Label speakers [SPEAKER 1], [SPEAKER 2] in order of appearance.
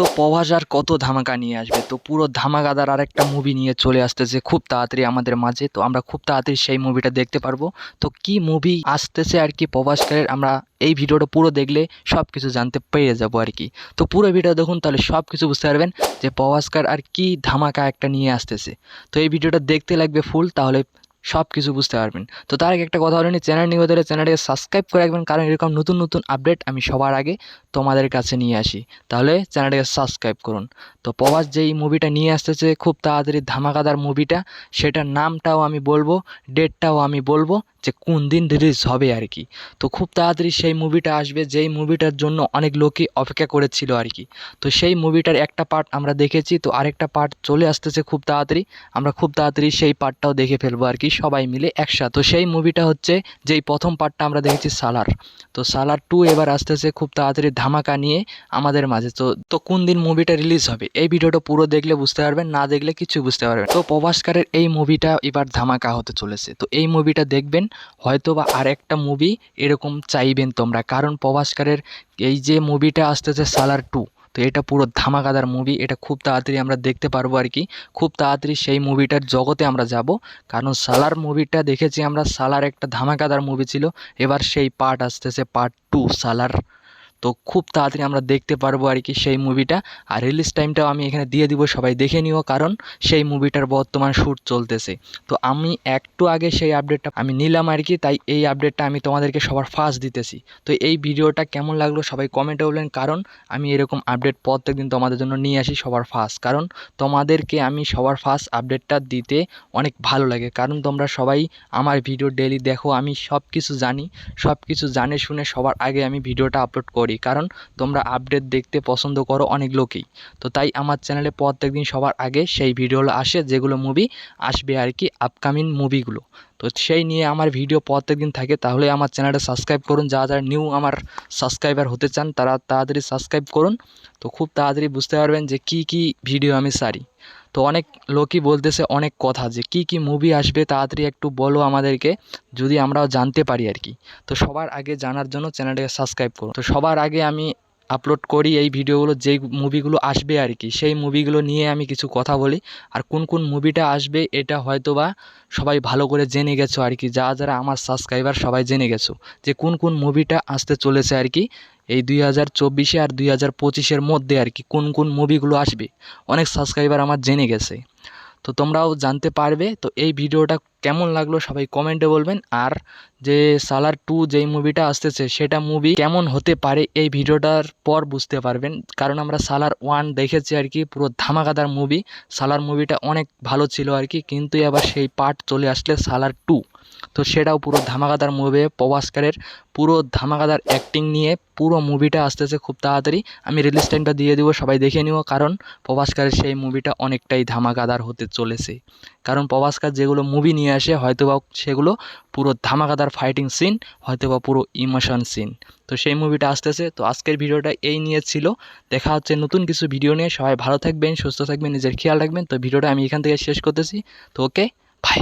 [SPEAKER 1] তো প্রভাস আর কত ধামাকা নিয়ে আসবে, তো পুরো ধামাকাদার আরেকটা মুভি নিয়ে চলে আসতেছে খুব তাড়াতাড়ি আমাদের মাঝে। তো আমরা খুব তাড়াতাড়ি সেই মুভিটা দেখতে পারবো। তো কি মুভি আসতেছে আর কি প্রভাসকারের, আমরা এই ভিডিওটা পুরো দেখলে সব কিছু জানতে পেরে যাবো আর কি। তো পুরো ভিডিও দেখুন, তাহলে সব কিছু বুঝতে পারবেন যে প্রভাসকার আর কি ধামাকা একটা নিয়ে আসতেছে। তো এই ভিডিওটা দেখতে লাগবে ফুল, তাহলে সব কিছু বুঝতে পারবেন। তো তার আগে একটা কথা বলেনি, চ্যানেল নিয়ে হলে চ্যানেলটাকে সাবস্ক্রাইব করে রাখবেন, কারণ এরকম নতুন নতুন আপডেট আমি সবার আগে তোমাদের কাছে নিয়ে আসি। তাহলে চ্যানেলটাকে সাবস্ক্রাইব করুন। তো প্রভাস যেই মুভিটা নিয়ে আসতেছে খুব তাড়াতাড়ি ধামাকাদার মুভিটা, সেটার নামটাও আমি বলবো, ডেটটাও আমি বলবো যে কোন দিন রিলিজ হবে আর কি। তো খুব তাড়াতাড়ি সেই মুভিটা আসবে, যেই মুভিটার জন্য অনেক লোকই অপেক্ষা করেছিল আর কি। তো সেই মুভিটার একটা পার্ট আমরা দেখেছি, তো আরেকটা পার্ট চলে আসতেছে খুব তাড়াতাড়ি। আমরা খুব তাড়াতাড়ি সেই পার্টটাও দেখে ফেলবো আর কি, সবাই মিলে একসাথে। তো সেই মুভিটা হচ্ছে যেই প্রথম পার্টটা আমরা দেখেছি সালার, তো সালার 2 এবার আসতেছে খুব তাড়াতাড়ি ধামাকা নিয়ে আমাদের মাঝে। তো কোন দিন মুভিটা রিলিজ হবে এই ভিডিওটা পুরো দেখলে বুঝতে পারবেন, না দেখলে কিছু বুঝতে পারবেন। তো প্রভাসকারের এই মুভিটা এবার ধামাকা হতে চলেছে, তো এই মুভিটা দেখবেন। হয়তো বা আর একটা মুভি এরকম চাইবেন তোমরা, কারণ প্রভাসকারের এই যে মুভিটা আসতেছে সালার 2, তো এটা পুরো ধামাকাদার মুভি, এটা খুব তাড়াতাড়ি আমরা দেখতে পারবো আর কি। খুব তাড়াতাড়ি সেই মুভিটার জগতে আমরা যাব, কারণ সালার মুভিটা দেখেছি আমরা, সালার একটা ধামাকাদার মুভি ছিল। এবার সেই পার্ট আসতেছে পার্ট 2 সালার। তো খুব তাড়াতাড়ি আমরা দেখতে পারবো আর কি সেই মুভিটা। আর রিলিজ টাইমটাও আমি এখানে দিয়ে দিব, সবাই দেখে নিও, কারণ সেই মুভিটার বর্তমান শ্যুট চলতেছে। তো আমি একটু আগে সেই আপডেটটা আমি নিলাম আর কি, তাই এই আপডেটটা আমি তোমাদেরকে সবার ফার্স্ট দিতেছি। তো এই ভিডিওটা কেমন লাগলো সবাই কমেন্টে বলবেন, কারণ আমি এরকম আপডেট প্রত্যেকদিন তোমাদের জন্য নিয়ে আসি সবার ফার্স্ট, কারণ তোমাদেরকে আমি সবার ফার্স্ট আপডেটটা দিতে অনেক ভালো লাগে, কারণ তোমরা সবাই আমার ভিডিও ডেইলি দেখো, আমি সব কিছু জানি, সব কিছু জানে শুনে সবার আগে আমি ভিডিওটা আপলোড করি, কারণ তোমরা আপডেট দেখতে পছন্দ করো অনেক লোকেই। তো তাই আমার চ্যানেলে প্রত্যেকদিন সবার আগে সেই ভিডিওগুলো আসে, যেগুলো মুভি আসবে আর কি, আপকামিং মুভিগুলো। তো সেই নিয়ে আমার ভিডিও প্রত্যেকদিন থাকে। তাহলে আমার চ্যানেলটা সাবস্ক্রাইব করুন, যারা যারা নিউ আমার সাবস্ক্রাইবার হতে চান তারা তাড়াতাড়ি সাবস্ক্রাইব করুন। তো খুব তাড়াতাড়ি বুঝতে পারবেন যে কি কি ভিডিও আমি সারি। তো অনেক লোকই বলতেছে অনেক কথা, যে কি কি মুভি আসবে তাড়াতাড়ি একটু বলো আমাদেরকে, যদি আমরাও জানতে পারি আর কি। তো সবার আগে জানার জন্য চ্যানেলটাকে সাবস্ক্রাইব করুন। তো সবার আগে আমি আপলোড করি এই ভিডিওগুলো, যেই মুভিগুলো আসবে আর কি, সেই মুভিগুলো নিয়ে আমি কিছু কথা বলি। আর কোন কোন মুভিটা আসবে এটা হয়তো বা সবাই ভালো করে জেনে গেছো আর কি, যারা আমার সাবস্ক্রাইবার সবাই জেনে গেছো যে কোন কোন মুভিটা আসতে চলেছে আর কি। এই 2024 আর 2025 মধ্যে আর কি কোন কোন মুভিগুলো আসবে, অনেক সাবস্ক্রাইবার আমার জেনে গেছে। তো তোমরাও জানতে পারবে। তো এই ভিডিওটা কেমন লাগলো সবাই কমেন্টে বলবেন। আর যে সালার 2 যেই মুভিটা আসতেছে সেটা মুভি কেমন হতে পারে এই ভিডিওটার পর বুঝতে পারবেন, কারণ আমরা সালার 1 দেখেছি আর কি, পুরো ধামাকাদার মুভি। সালার মুভিটা অনেক ভালো ছিল আর কি, কিন্তু এবার সেই পার্ট চলে আসলে সালার 2, তো সেটাও পুরো ধামাকাদার মুভি। প্রভাসকারের পুরো ধামাকাদার অ্যাক্টিং নিয়ে পুরো মুভিটা আসতেছে খুব তাড়াতাড়ি। আমি রিলিজ টাইমটা দিয়ে দিব, সবাই দেখে নিও, কারণ প্রভাসকারের সেই মুভিটা অনেকটাই ধামাকাদার হতে চলেছে। কারণ প্রভাসকার যেগুলো মুভি নিয়ে আসে হয়তোবা সেগুলো পুরো ধামাকাদার ফাইটিং সিন, হয়তোবা পুরো ইমোশন সিন। তো সেই মুভিটা আসতেছে। তো আজকের ভিডিওটা এই নিয়ে ছিল। দেখা হচ্ছে নতুন কিছু ভিডিও নিয়ে। সবাই ভালো থাকবেন, সুস্থ থাকবেন, নিজের খেয়াল রাখবেন। তো ভিডিওটা আমি এখান থেকে শেষ করতেছি। তো ওকে, বাই।